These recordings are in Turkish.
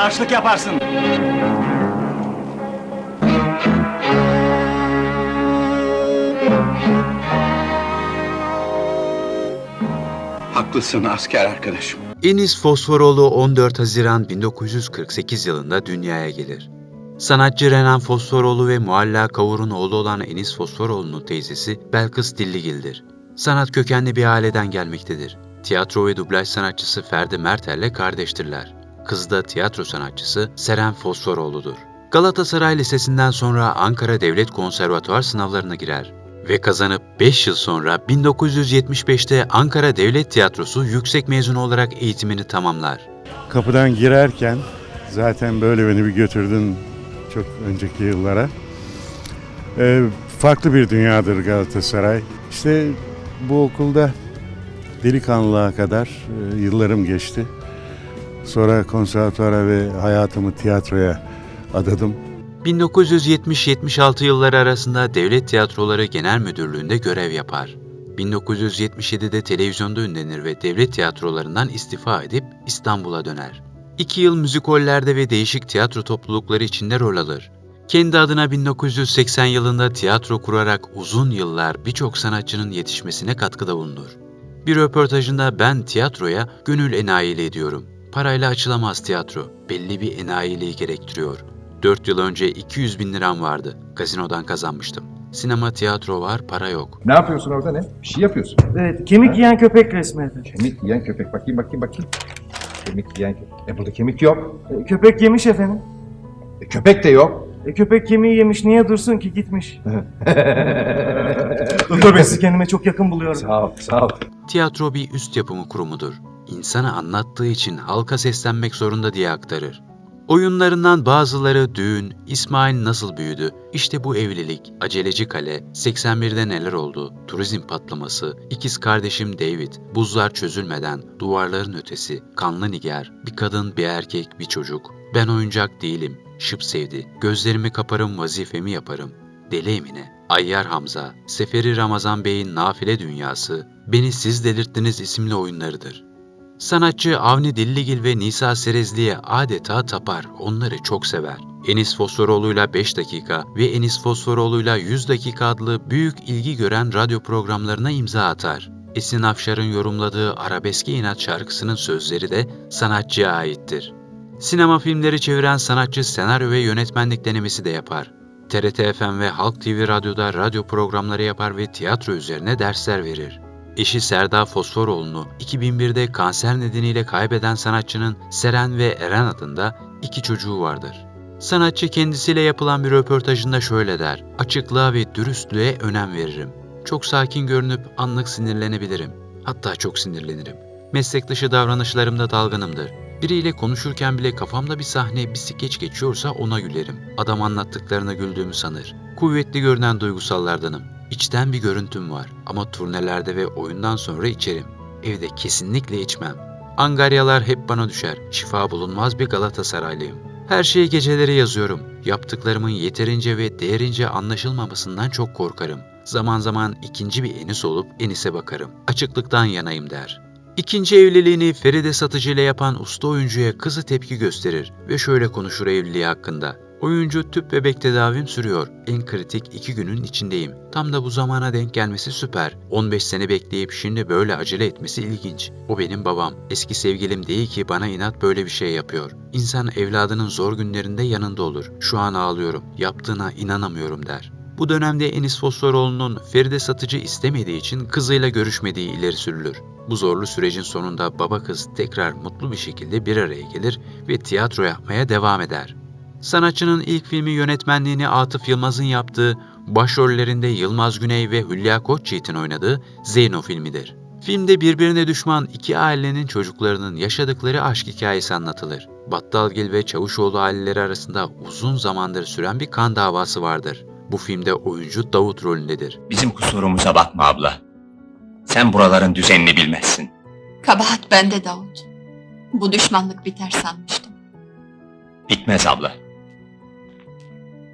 Ağaçlık yaparsın. Haklısın asker arkadaşım. Enis Fosforoğlu 14 Haziran 1948 yılında dünyaya gelir. Sanatçı Renan Fosforoğlu ve Mualla Kavur'un oğlu olan Enis Fosforoğlu'nun teyzesi Belkıs Dilligil'dir. Sanat kökenli bir aileden gelmektedir. Tiyatro ve dublaj sanatçısı Ferdi Mertel'le kardeştirler. Kızı da tiyatro sanatçısı Seren Fosforoğlu'dur. Galatasaray Lisesi'nden sonra Ankara Devlet Konservatuvar sınavlarına girer ve kazanıp 5 yıl sonra 1975'te Ankara Devlet Tiyatrosu yüksek mezunu olarak eğitimini tamamlar. Kapıdan girerken zaten böyle beni bir götürdün çok önceki yıllara. Farklı bir dünyadır Galatasaray. İşte bu okulda delikanlılığa kadar yıllarım geçti. Sonra konservatuvara ve hayatımı tiyatroya adadım. 1970-76 yılları arasında Devlet Tiyatroları Genel Müdürlüğü'nde görev yapar. 1977'de televizyonda ünlenir ve devlet tiyatrolarından istifa edip İstanbul'a döner. 2 yıl müzikollerde ve değişik tiyatro toplulukları içinde rol alır. Kendi adına 1980 yılında tiyatro kurarak uzun yıllar birçok sanatçının yetişmesine katkıda bulunur. Bir röportajında ben tiyatroya gönül enayiliği ediyorum. Parayla açılamaz tiyatro, belli bir enayiliği gerektiriyor. 4 yıl önce 200 bin liram vardı. Gazinodan kazanmıştım. Sinema, tiyatro var, para yok. Ne yapıyorsun orada ne? Bir şey yapıyorsun. Evet, kemik yiyen köpek resmi efendim. Kemik yiyen köpek. Bakayım. Kemik yiyen köpek. Burada kemik yok. Köpek yemiş efendim. Köpek de yok. Köpek kemiği yemiş, niye dursun ki, gitmiş. Doktor Bey, sizi kendime çok yakın buluyorum. Sağ ol. Tiyatro bir üst yapımı kurumudur. İnsana anlattığı için halka seslenmek zorunda diye aktarır. Oyunlarından bazıları Düğün, İsmail Nasıl Büyüdü, İşte Bu Evlilik, Aceleci Kale, 81'de Neler Oldu, Turizm Patlaması, İkiz Kardeşim David, Buzlar Çözülmeden, Duvarların Ötesi, Kanlı Nigar, Bir Kadın, Bir Erkek, Bir Çocuk, Ben Oyuncak Değilim, Şıp Sevdi, Gözlerimi Kaparım Vazifemi Yaparım, Deli Emine, Ayyar Hamza, Seferi Ramazan Bey'in Nafile Dünyası, Beni Siz Delirttiniz isimli oyunlarıdır. Sanatçı Avni Dilligil ve Nisa Serezli'ye adeta tapar, onları çok sever. Enis Fosforoğlu'yla 5 dakika ve Enis Fosforoğlu'yla 100 dakika adlı büyük ilgi gören radyo programlarına imza atar. Esin Afşar'ın yorumladığı Arabeske İnat şarkısının sözleri de sanatçıya aittir. Sinema filmleri çeviren sanatçı senaryo ve yönetmenlik denemesi de yapar. TRT FM ve Halk TV Radyo'da radyo programları yapar ve tiyatro üzerine dersler verir. Eşi Serda Fosforoğlu'nu 2001'de kanser nedeniyle kaybeden sanatçının Seren ve Eren adında 2 çocuğu vardır. Sanatçı kendisiyle yapılan bir röportajında şöyle der: "Açıklığa ve dürüstlüğe önem veririm. Çok sakin görünüp anlık sinirlenebilirim. Hatta çok sinirlenirim. Meslek dışı davranışlarımda dalgınımdır. Biriyle konuşurken bile kafamda bir sahne, bir skeç geçiyorsa ona gülerim. Adam anlattıklarına güldüğümü sanır. Kuvvetli görünen duygusallardanım. İçten bir görüntüm var ama turnelerde ve oyundan sonra içerim. Evde kesinlikle içmem. Angaryalar hep bana düşer. Şifa bulunmaz bir Galatasaraylıyım. Her şeyi geceleri yazıyorum. Yaptıklarımın yeterince ve değerince anlaşılmamasından çok korkarım. Zaman zaman ikinci bir Enis olup Enis'e bakarım. Açıklıktan yanayım" der. İkinci evliliğini Feride Satıcı ile yapan usta oyuncuya kızı tepki gösterir ve şöyle konuşur evliliği hakkında: "Oyuncu tüp bebek tedavim sürüyor. En kritik 2 günün içindeyim. Tam da bu zamana denk gelmesi süper. 15 sene bekleyip şimdi böyle acele etmesi ilginç. O benim babam. Eski sevgilim değil ki bana inat böyle bir şey yapıyor. İnsan evladının zor günlerinde yanında olur. Şu an ağlıyorum. Yaptığına inanamıyorum" der. Bu dönemde Enis Fosforoğlu'nun Feride Satıcı istemediği için kızıyla görüşmediği ileri sürülür. Bu zorlu sürecin sonunda baba kız tekrar mutlu bir şekilde bir araya gelir ve tiyatro yapmaya devam eder. Sanatçının ilk filmi yönetmenliğini Atıf Yılmaz'ın yaptığı, başrollerinde Yılmaz Güney ve Hülya Koçyiğit'in oynadığı Zeyno filmidir. Filmde birbirine düşman 2 ailenin çocuklarının yaşadıkları aşk hikayesi anlatılır. Battalgil ve Çavuşoğlu aileleri arasında uzun zamandır süren bir kan davası vardır. Bu filmde oyuncu Davut rolündedir. Bizim kusurumuza bakma abla. Sen buraların düzenini bilmezsin. Kabahat bende Davut. Bu düşmanlık biter sanmıştım. Bitmez abla.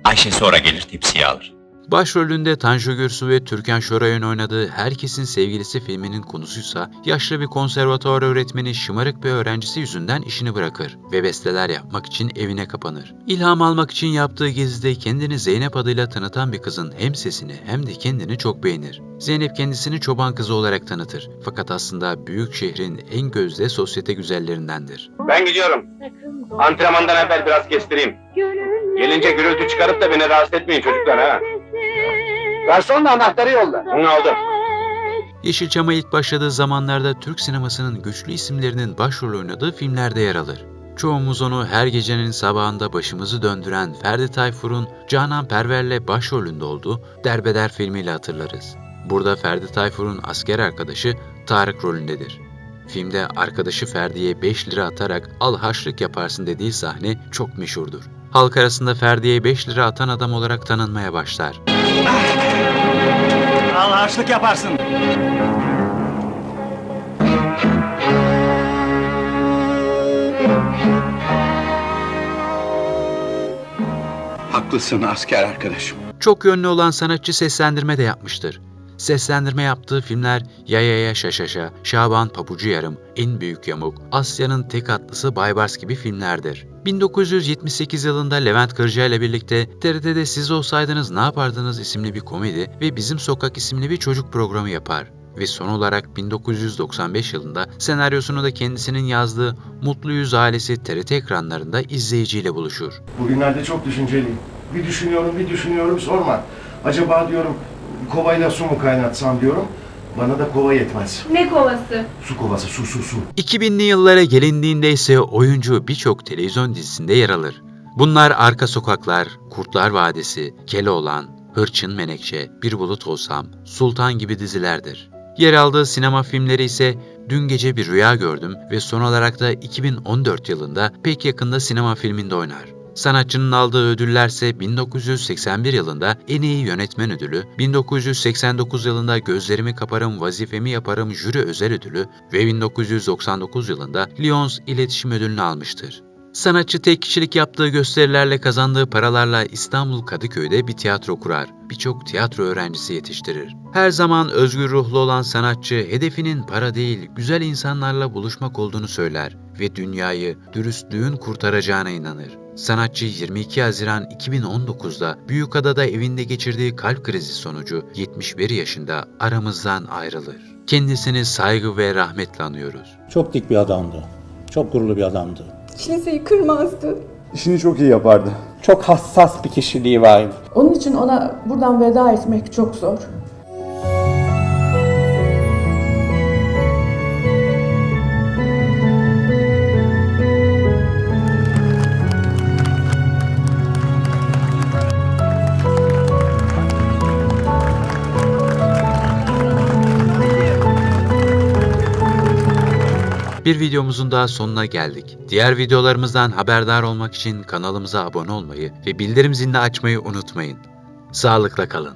Ayşe sonra gelir tepsiyi alır. Başrolünde Tanju Gürsu ve Türkan Şoray'ın oynadığı Herkesin Sevgilisi filminin konusuysa yaşlı bir konservatuvar öğretmeni şımarık bir öğrencisi yüzünden işini bırakır ve besteler yapmak için evine kapanır. İlham almak için yaptığı gezide kendini Zeynep adıyla tanıtan bir kızın hem sesini hem de kendini çok beğenir. Zeynep kendisini çoban kızı olarak tanıtır fakat aslında büyük şehrin en gözde sosyete güzellerindendir. Ben gidiyorum. Antrenmandan evvel biraz kestireyim. Gelince gürültü çıkarıp da beni rahatsız etmeyin çocuklar ha. Garson da anahtarı yolla. Onu aldım. Yeşilçam'a ilk başladığı zamanlarda Türk sinemasının güçlü isimlerinin başrol oynadığı filmlerde yer alır. Çoğumuz onu her gecenin sabahında başımızı döndüren Ferdi Tayfur'un Canan Perver'le başrolünde olduğu Derbeder filmiyle hatırlarız. Burada Ferdi Tayfur'un asker arkadaşı Tarık rolündedir. Filmde arkadaşı Ferdi'ye 5 lira atarak al haşlık yaparsın dediği sahne çok meşhurdur. Halk arasında Ferdi'ye 5 lira atan adam olarak tanınmaya başlar. Al harçlık yaparsın. Haklısın asker arkadaşım. Çok yönlü olan sanatçı seslendirme de yapmıştır. Seslendirme yaptığı filmler Yayaya Şaşaşa, Şaban Pabucu Yarım, En Büyük Yamuk, Asya'nın Tek Atlısı Baybars gibi filmlerdir. 1978 yılında Levent Kırca ile birlikte TRT'de Siz Olsaydınız Ne Yapardınız isimli bir komedi ve Bizim Sokak isimli bir çocuk programı yapar. Ve son olarak 1995 yılında senaryosunu da kendisinin yazdığı Mutlu Yüz Ailesi TRT ekranlarında izleyiciyle buluşur. Bugünlerde çok düşünceliyim. Bir düşünüyorum sorma. Acaba diyorum kovayla su mu kaynatsam diyorum. Bana da kova yetmez. Ne kovası? Su kovası, su. 2000'li yıllara gelindiğinde ise oyuncu birçok televizyon dizisinde yer alır. Bunlar Arka Sokaklar, Kurtlar Vadisi, Keloğlan, Hırçın Menekşe, Bir Bulut Olsam, Sultan gibi dizilerdir. Yer aldığı sinema filmleri ise Dün Gece Bir Rüya Gördüm ve son olarak da 2014 yılında Pek Yakında sinema filminde oynar. Sanatçının aldığı ödüllerse 1981 yılında En İyi Yönetmen Ödülü, 1989 yılında Gözlerimi Kaparım Vazifemi Yaparım Jüri Özel Ödülü ve 1999 yılında Lions İletişim Ödülünü almıştır. Sanatçı tek kişilik yaptığı gösterilerle kazandığı paralarla İstanbul Kadıköy'de bir tiyatro kurar. Birçok tiyatro öğrencisi yetiştirir. Her zaman özgür ruhlu olan sanatçı hedefinin para değil, güzel insanlarla buluşmak olduğunu söyler ve dünyayı dürüstlüğün kurtaracağına inanır. Sanatçı 22 Haziran 2019'da Büyükada'da evinde geçirdiği kalp krizi sonucu 71 yaşında aramızdan ayrılır. Kendisini saygı ve rahmetle anıyoruz. Çok dik bir adamdı. Çok gururlu bir adamdı. Kimseyi kırmazdı. İşini çok iyi yapardı. Çok hassas bir kişiliği vardı. Onun için ona buradan veda etmek çok zor. Bir videomuzun daha sonuna geldik. Diğer videolarımızdan haberdar olmak için kanalımıza abone olmayı ve bildirim zilini açmayı unutmayın. Sağlıkla kalın.